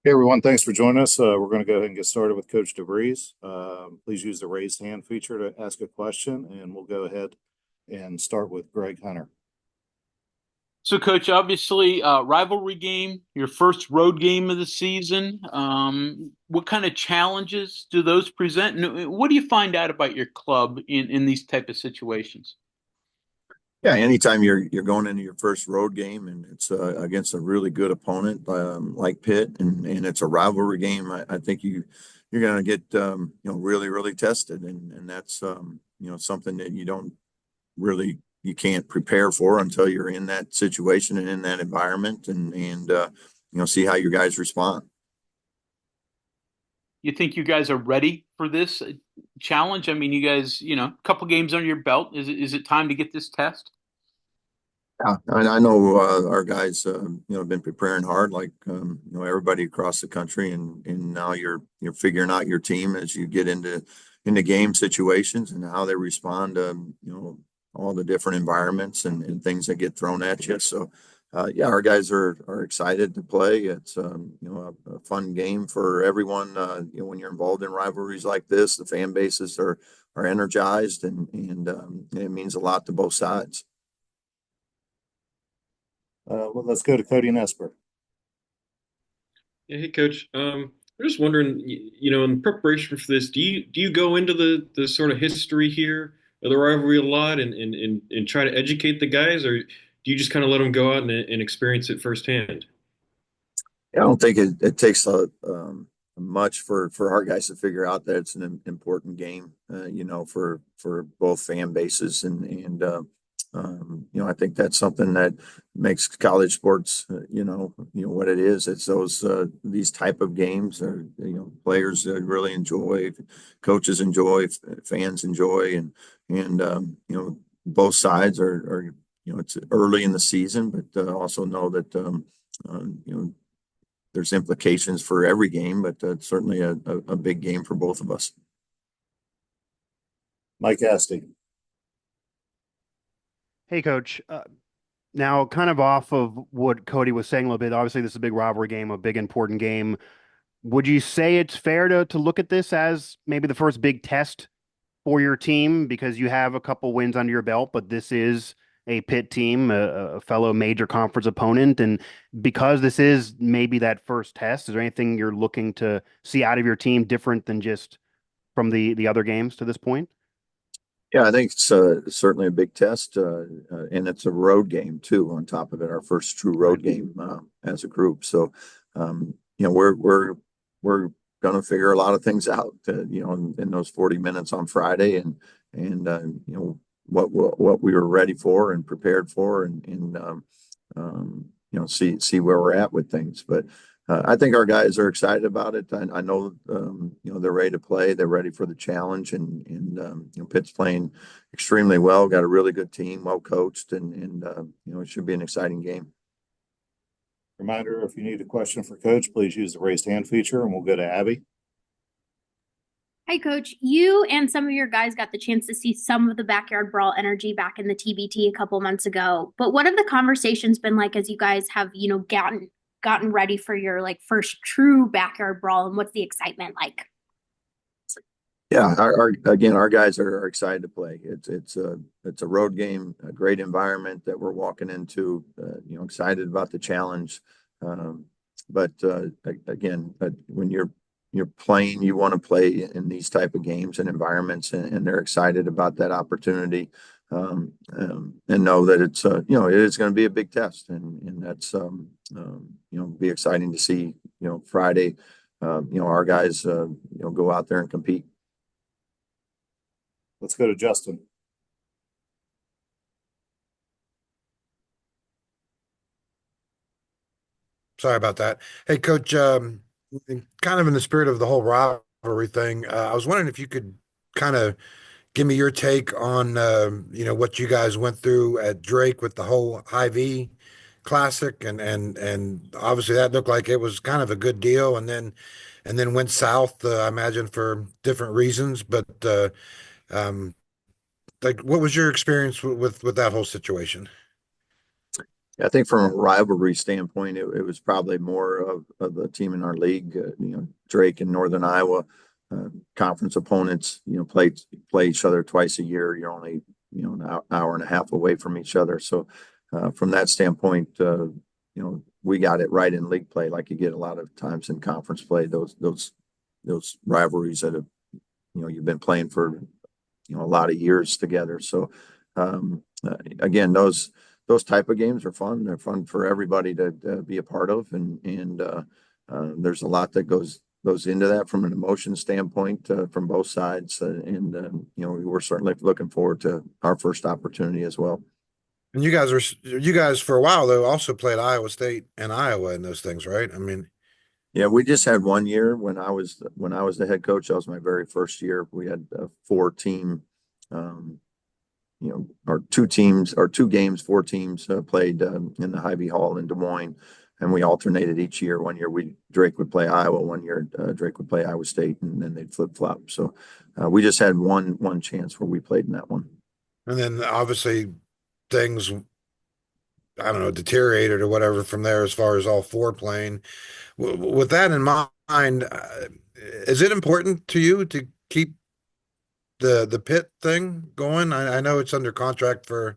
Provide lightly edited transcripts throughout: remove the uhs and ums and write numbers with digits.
Hey everyone, thanks for joining us. We're going to go ahead and get started with Coach DeVries. Please use the raised hand feature to ask a question, and we'll go ahead and start with Greg Hunter. So, Coach, obviously, rivalry game, your first road game of the season. What kind of challenges do those present? And what do you find out about your club in these type of situations? Yeah, anytime you're going into your first road game and it's against a really good opponent like Pitt and it's a rivalry game, I think you're going to get really tested and that's something that you can't prepare for until you're in that situation and in that environment and see how your guys respond. You think you guys are ready for this challenge? I mean, you guys, a couple games under your belt. Is it time to get this test? Yeah, I know our guys, have been preparing hard, like everybody across the country, and now you're figuring out your team as you get into game situations and how they respond to all the different environments and things that get thrown at you. So, yeah, our guys are excited to play. It's a fun game for everyone. When you're involved in rivalries like this, the fan bases are energized and it means a lot to both sides. Well, let's go to Cody Nesper. Yeah, hey coach. I'm just wondering, in preparation for this, do you go into the sort of history here of the rivalry a lot and try to educate the guys, or do you just kind of let them go out and experience it firsthand? I don't think it takes much for our guys to figure out that it's an important game, for both fan bases and I think that's something that makes college sports, what it is. It's these type of games are, players really enjoy, coaches enjoy, fans enjoy, and both sides are it's early in the season, but also know that there's implications for every game, but certainly a big game for both of us. Mike Asti. Hey, Coach. Now, kind of off of what Cody was saying a little bit, obviously this is a big rivalry game, a big important game. Would you say it's fair to look at this as maybe the first big test for your team because you have a couple wins under your belt, but this is a Pitt team, a fellow major conference opponent, and because this is maybe that first test, is there anything you're looking to see out of your team different than just from the other games to this point? Yeah, I think it's certainly a big test, and it's a road game too. On top of it, our first true road game as a group. So, we're going to figure a lot of things out, in those 40 minutes on Friday, and what we were ready for and prepared for, and see where we're at with things. But I think our guys are excited about it. I know, they're ready to play. They're ready for the challenge, and Pitt's playing extremely well. Got a really good team, well coached, and it should be an exciting game. Reminder, if you need a question for Coach, please use the raised hand feature, and we'll go to Abby. Hi, Coach. You and some of your guys got the chance to see some of the Backyard Brawl energy back in the TBT a couple months ago. But what have the conversations been like as you guys have, gotten ready for your first true Backyard Brawl, and what's the excitement like? Yeah, our guys are excited to play. It's a road game, a great environment that we're walking into. Excited about the challenge. But again, when you're playing, you want to play in these type of games and environments, and they're excited about that opportunity, and know that it is going to be a big test, and that's be exciting to see. Friday, our guys go out there and compete. Let's go to Justin. Sorry about that. Hey, Coach, kind of in the spirit of the whole rivalry thing, I was wondering if you could kind of give me your take on, what you guys went through at Drake with the whole IV Classic, and obviously that looked like it was kind of a good deal, and then went south, I imagine for different reasons. But like, what was your experience with that whole situation? I think from a rivalry standpoint, it was probably more of the team in our league, Drake and Northern Iowa, conference opponents, play each other twice a year. You're only, an hour and a half away from each other. So from that standpoint, we got it right in league play, like you get a lot of times in conference play, those rivalries that have, you've been playing for, a lot of years together. So again, those type of games are fun. They're fun for everybody to be a part of, and there's a lot that goes into that from an emotion standpoint from both sides, and we're certainly looking forward to our first opportunity as well. And you guys for a while though also played Iowa State and Iowa in those things, right? I mean, yeah, we just had 1 year when I was the head coach. That was my very first year. We had a 4-team. Our two games, 4 teams played in the Hy-Vee Hall in Des Moines, and we alternated each year. 1 year Drake would play Iowa, 1 year Drake would play Iowa State, and then they'd flip flop. So we just had one chance where we played in that one. and then obviously things, I don't know, deteriorated or whatever from there as far as all 4 playing. With that in mind, is it important to you to keep the Pitt thing going? I know it's under contract for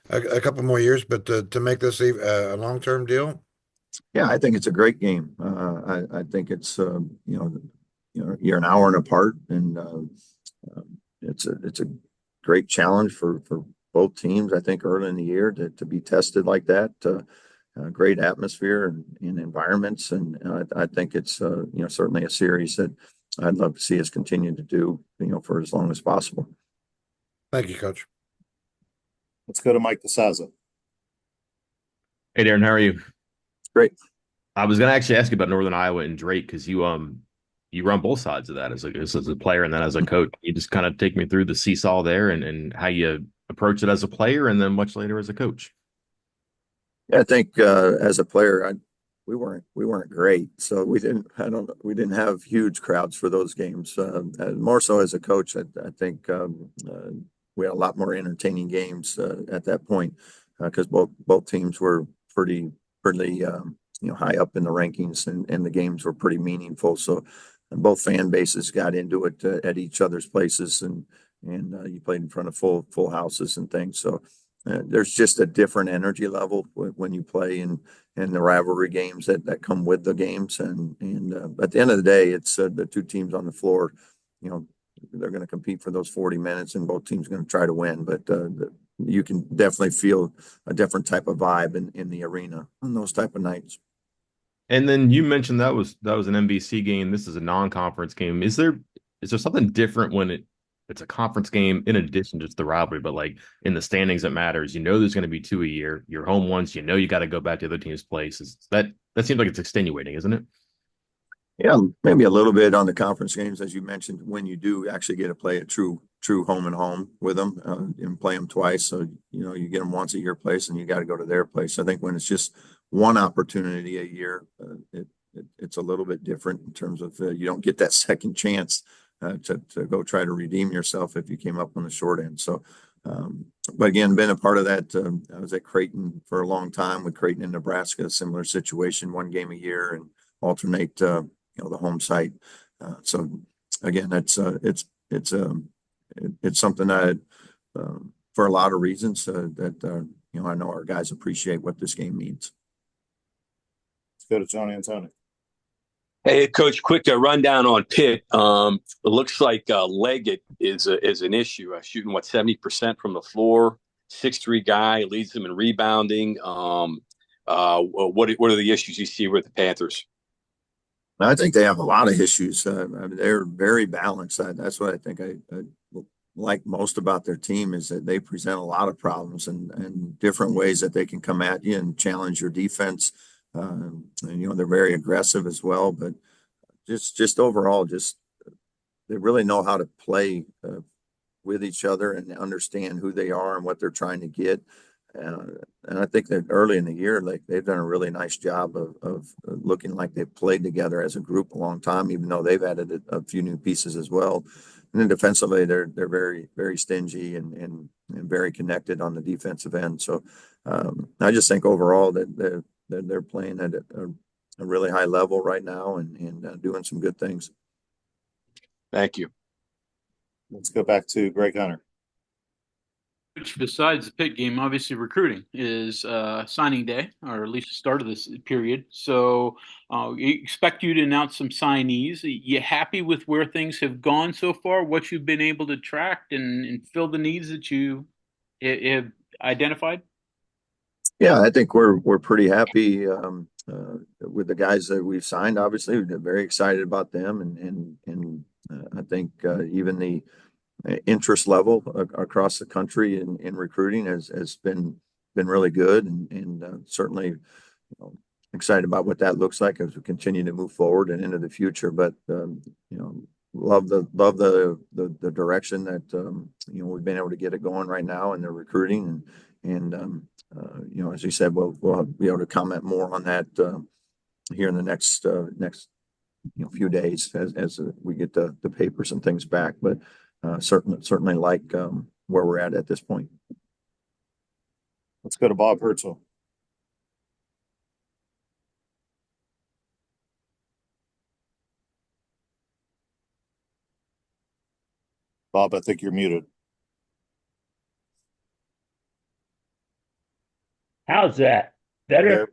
a couple more years, but to make this a long-term deal? Yeah, I think it's a great game. I think it's you're an hour and apart, and it's a great challenge for both teams. I think early in the year to be tested like that, great atmosphere and environments, and I think it's certainly a series that I'd love to see us continue to do for as long as possible. Thank you, Coach. Let's go to Mike DeSaza. Hey, Darren, how are you? Great. I was going to actually ask you about Northern Iowa and Drake because you run both sides of that as a player and then as a coach. You just kind of take me through the seesaw there and how you approach it as a player and then much later as a coach. Yeah, I think as a player, we weren't great, so we didn't have huge crowds for those games. More so as a coach, I think we had a lot more entertaining games at that point because both teams were pretty high up in the rankings, and the games were pretty meaningful. So both fan bases got into it at each other's places, and you played in front of full houses and things. So there's just a different energy level when you play in the rivalry games that come with the games. And at the end of the day, it's the 2 teams on the floor. They're going to compete for those 40 minutes, and both teams are going to try to win. But you can definitely feel a different type of vibe in the arena on those type of nights. And then you mentioned that was an NBC game. This is a non-conference game. Is there something different when it's a conference game in addition to the rivalry, but like in the standings, it matters. There's going to be 2 a year. You're home once. You got to go back to the other team's place. That seems like it's extenuating, isn't it? Yeah, maybe a little bit on the conference games, as you mentioned, when you do actually get to play a true home and home with them and play them twice. So, you get them once at your place and you got to go to their place. I think when it's just one opportunity a year, it's a little bit different in terms of you don't get that second chance to go try to redeem yourself if you came up on the short end. So, but again, been a part of that. I was at Creighton for a long time with Creighton in Nebraska, a similar situation, 1 game a year and alternate, the home site. So again, it's something that for a lot of reasons that I know our guys appreciate what this game means. Let's go to Tony Antoni. Hey, Coach, quick rundown on Pitt. It looks like Leggett is an issue. Shooting 70% from the floor. 6'3" guy, leads them in rebounding. What are the issues you see with the Panthers? I think they have a lot of issues. They're very balanced. That's what I think I like most about their team is that they present a lot of problems and different ways that they can come at you and challenge your defense. And, they're very aggressive as well, but just overall, they really know how to play with each other and understand who they are and what they're trying to get. And I think that early in the year, they've done a really nice job of looking like they've played together as a group a long time, even though they've added a few new pieces as well. And then defensively, they're very, very stingy and very connected on the defensive end. So I just think overall that they're playing at a really high level right now and doing some good things. Thank you. Let's go back to Greg Hunter. Which, besides the Pitt game, obviously recruiting is signing day, or at least the start of this period. So we expect you to announce some signees. You happy with where things have gone so far? What you've been able to attract and fill the needs that you have identified? Yeah, I think we're pretty happy with the guys that we've signed. Obviously, we're very excited about them, and I think even the interest level across the country in recruiting has been really good, and certainly excited about what that looks like as we continue to move forward and into the future. But love the direction that we've been able to get it going right now in the recruiting and as you said, we'll be able to comment more on that here in the next few days as we get the papers and things back. But certainly like where we're at this point. Let's go to Bob Herzl. Bob, I think you're muted. How's that? Better?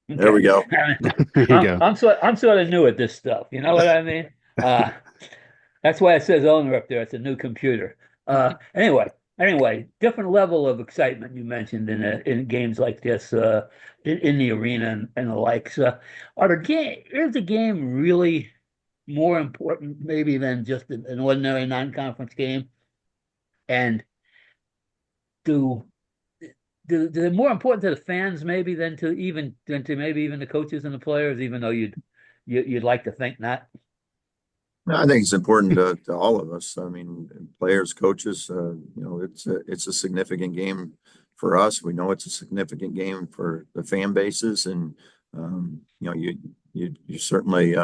There we go. There you go. I'm sort of new at this stuff. You know what I mean? That's why it says owner up there. It's a new computer. Anyway, different level of excitement you mentioned in games like this, in the arena and the likes. Is the game really more important maybe than just an ordinary non-conference game? And they're more important to the fans maybe than to maybe even the coaches and the players, even though you'd like to think not. I think it's important to all of us. I mean, players, coaches, it's a significant game for us. We know it's a significant game for the fan bases, and you certainly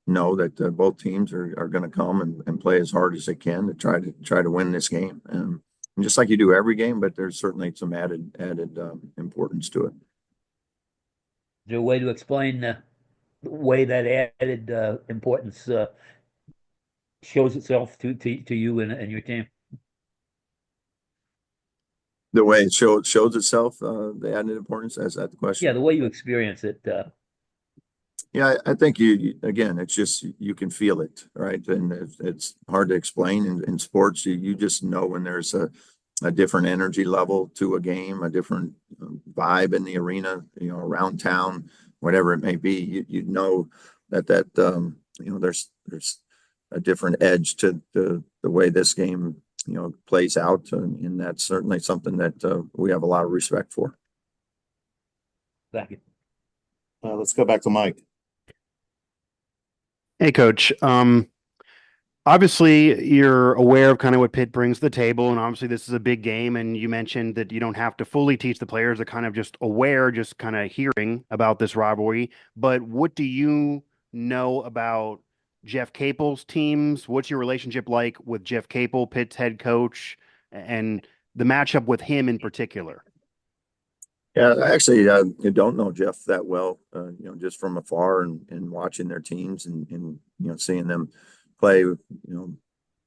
know that both teams are going to come and play as hard as they can to try to win this game. And just like you do every game, but there's certainly some added importance to it. Is there a way to explain the way that added importance shows itself to you and your team? The way it shows itself, the added importance, is that the question? Yeah, the way you experience it. Yeah, I think again, it's just you can feel it, right? And it's hard to explain in sports. You just know when there's a different energy level to a game, a different vibe in the arena, around town, whatever it may be. You know that there's a different edge to the way this game plays out, and that's certainly something that we have a lot of respect for. Thank you. Let's go back to Mike. Hey, Coach. Obviously, you're aware of kind of what Pitt brings to the table, and obviously this is a big game, and you mentioned that you don't have to fully teach the players. They're kind of just aware, just kind of hearing about this rivalry. But what do you know about Jeff Capel's teams? What's your relationship like with Jeff Capel, Pitt's head coach, and the matchup with him in particular? Yeah, actually, I don't know Jeff that well, just from afar and watching their teams and seeing them play,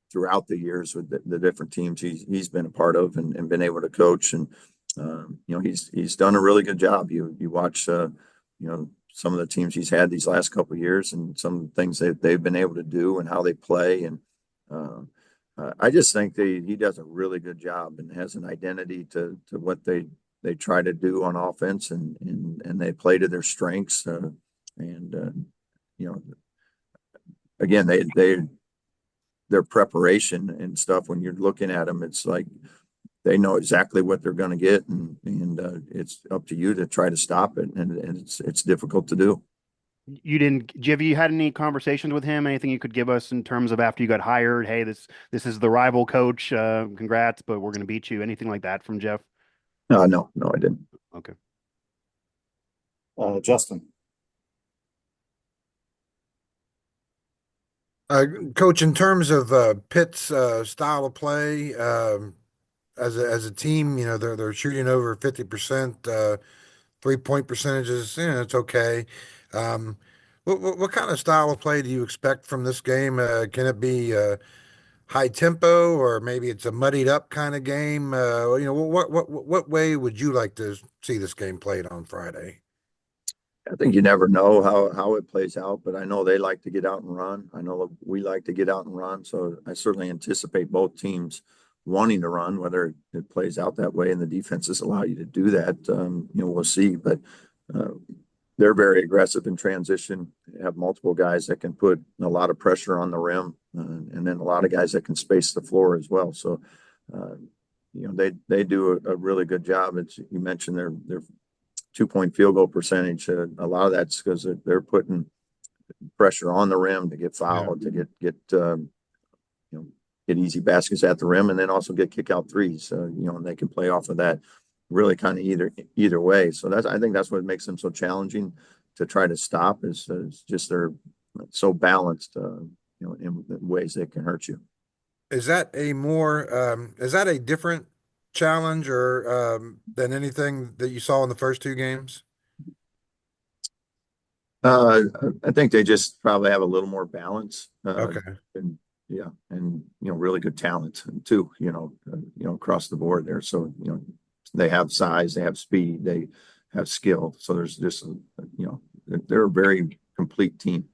throughout the years with the different teams he's been a part of and been able to coach. And, he's done a really good job. You watch, some of the teams he's had these last couple of years and some of the things that they've been able to do and how they play. And I just think he does a really good job and has an identity to what they try to do on offense and they play to their strengths. Again, their preparation and stuff, when you're looking at them, it's like they know exactly what they're going to get, and it's up to you to try to stop it, and it's difficult to do. Have you had any conversations with him? Anything you could give us in terms of after you got hired? Hey, this is the rival coach. Congrats, but we're going to beat you. Anything like that from Jeff? No, I didn't. Okay. Justin. Coach, in terms of Pitt's style of play, as a team, they're shooting over 50%, 3-point percentages. It's okay. Um, what kind of style of play do you expect from this game? Can it be high tempo, or maybe it's a muddied up kind of game? What way would you like to see this game played on Friday? I think you never know how it plays out, but I know they like to get out and run. I know we like to get out and run, so I certainly anticipate both teams wanting to run. Whether it plays out that way and the defenses allow you to do that, we'll see. But uh, they're very aggressive in transition. They have multiple guys that can put a lot of pressure on the rim, and then a lot of guys that can space the floor as well. So, they do a really good job. You mentioned their 2-point field goal percentage. A lot of that's because they're putting pressure on the rim to get fouled, to get easy baskets at the rim, and then also get kick out threes. And they can play off of that really kind of either way. So I think that's what makes them so challenging to try to stop is just they're so balanced, in ways that can hurt you. Is that is that a different challenge or than anything that you saw in the first two games? I think they just probably have a little more balance. Okay. And yeah, and really good talent too. Across the board there. So they have size, they have speed, they have skill. So there's just they're a very complete team.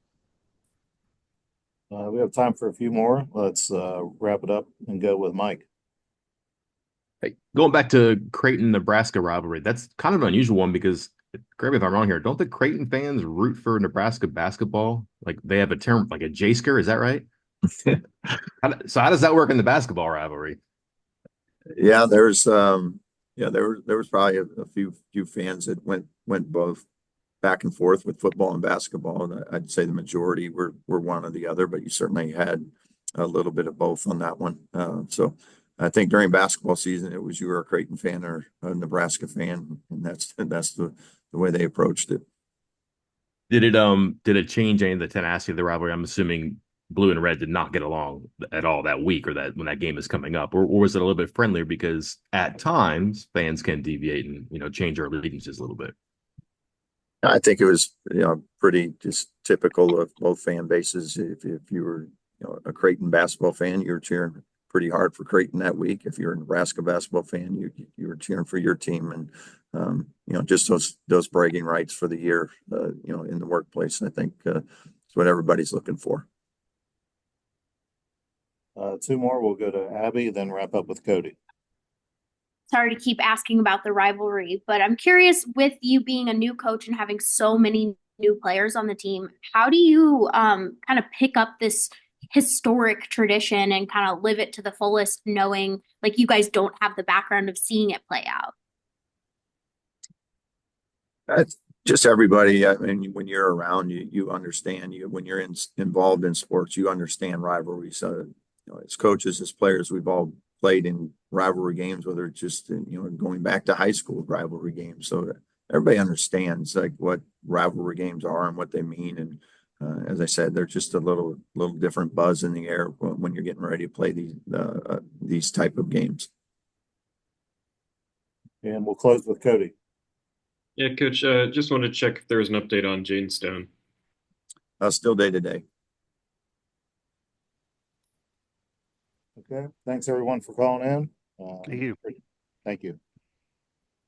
We have time for a few more. Let's wrap it up and go with Mike. Hey, going back to Creighton-Nebraska rivalry, that's kind of an unusual one because, correct me if I'm wrong here, don't the Creighton fans root for Nebraska basketball? Like they have a term like a J-sker, is that right? So how does that work in the basketball rivalry? Yeah, there was probably a few fans that went both back and forth with football and basketball. And I'd say the majority were one or the other, but you certainly had a little bit of both on that one. So I think during basketball season, it was you were a Creighton fan or a Nebraska fan, and that's the way they approached it. Did it change any of the tenacity of the rivalry? I'm assuming blue and red did not get along at all that week or that when that game is coming up, or was it a little bit friendlier because at times fans can deviate and change their allegiances a little bit? I think it was pretty just typical of both fan bases. If you were a Creighton basketball fan, you were cheering pretty hard for Creighton that week. If you're a Nebraska basketball fan, you were cheering for your team, and just those bragging rights for the year, in the workplace. I think is what everybody's looking for. Two more. We'll go to Abby, then wrap up with Cody. Sorry to keep asking about the rivalry, but I'm curious, with you being a new coach and having so many new players on the team, how do you kind of pick up this historic tradition and kind of live it to the fullest, knowing like you guys don't have the background of seeing it play out? Just everybody. I mean, when you're around, you understand. When you're involved in sports, you understand rivalries. As coaches, as players, we've all played in rivalry games, whether it's just going back to high school rivalry games. So everybody understands like what rivalry games are and what they mean. And as I said, they're just a little different buzz in the air when you're getting ready to play these type of games. And we'll close with Cody. Yeah, Coach, just wanted to check if there was an update on Jaden Stone. Still day to day. Okay. Thanks everyone for calling in. Thank you. Thank you.